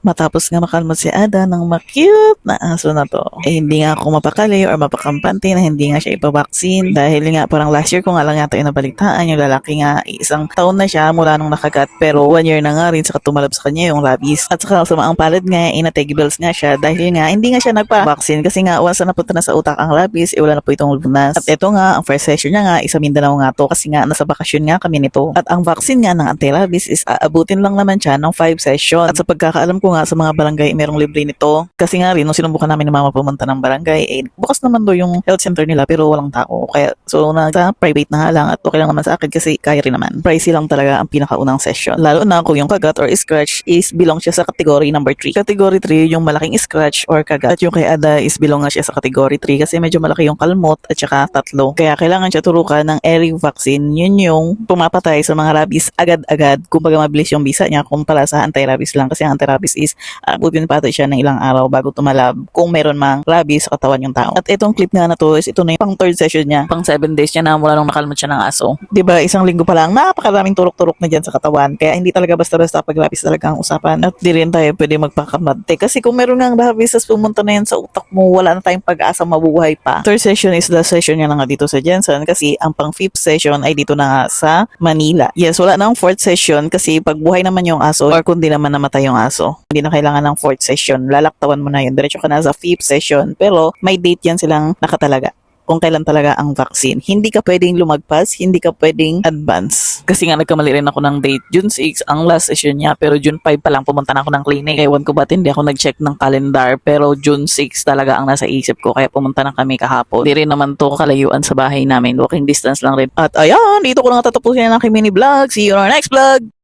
Matapos nga makalmot si Ada ng ma-cute na aso na to, hindi nga ako mapakali or mapakampante na hindi nga siya ipabaksin dahil nga parang last year ko nga lang yata yung nabalitaan yung lalaki nga isang taon na siya mula nung nakagat pero 1 year na nga rin saka tumalab sa kanya yung rabies at saka sa maang palad nga inatagibels nga siya dahil nga hindi nga siya nagpa-vaccine kasi nga once na napunta na sa utak ang rabies wala na po itong lunas at ito nga ang first session niya nga isa Mindanao nga to kasi nga nasa bakasyon nga kami nito at ang vaccine nga ng anti-rabies is aabutin lang naman siya ng 5 session at sa pagkakaalam ko nga sa mga barangay merong libre nito kasi nga rin nung sinubukan namin ni mama pumunta ng barangay bukas naman do yung health center nila pero walang tao kaya so nasa private na nga lang at okay lang naman sa akin kasi kaya rin naman pricey lang talaga ang pinakaunang session lalo na kung yung kagat or scratch is belong siya sa category number 3 category 3 yung malaking scratch or kagat at yung kay Ada is belong nga siya sa category 3 kasi medyo malaki yung kalmot at saka tatlo kaya kailangan siya turukan ng early vaccine yun yung pumapatay sa mga rabies agad-agad kumbaga mabilis yung bisa niya kumpara sa anti-rabies lang kasi ang anti-rabies is abutin patay siya ng ilang araw bago tumalab kung meron mang rabies sa katawan yung tao. At itong clip nga na to is ito na yung pang third session niya. Pang 7 days niya na mula nung nakalmot siya ng aso. Diba isang linggo pa lang napakaraming turok-turok na dyan sa katawan. Kaya hindi talaga basta-basta pag rabies talaga ang usapan. At di rin tayo pwede magpakamante. Kasi kung meron nga rabies as pumunta na yan sa utak mo wala na tayong pag-asa mabubuhay pa. Third session is the session niya na nga dito sa Jensen kasi ang pang fifth session ay dito na nga sa Manila. Yes, wala na ang fourth session kasi pag buhay naman yung aso or kundi naman namatay yung aso. Hindi na kailangan ng fourth session. Lalaktawan mo na yun. Diretso ka na sa fifth session. Pero may date yan silang nakatalaga kung kailan talaga ang vaccine. Hindi ka pwedeng lumagpas, hindi ka pwedeng advance. Kasi nga nagkamali rin ako ng date. June 6 ang last session niya pero June 5 pa lang pumunta na ako ng clinic. Ewan ko ba't hindi ako nag-check ng calendar pero June 6 talaga ang nasa isip ko kaya pumunta na kami kahapon. Di rin naman to kalayuan sa bahay namin. Walking distance lang rin. At ayan, dito ko lang tatapusin ang aking mini vlog. See you on our next vlog!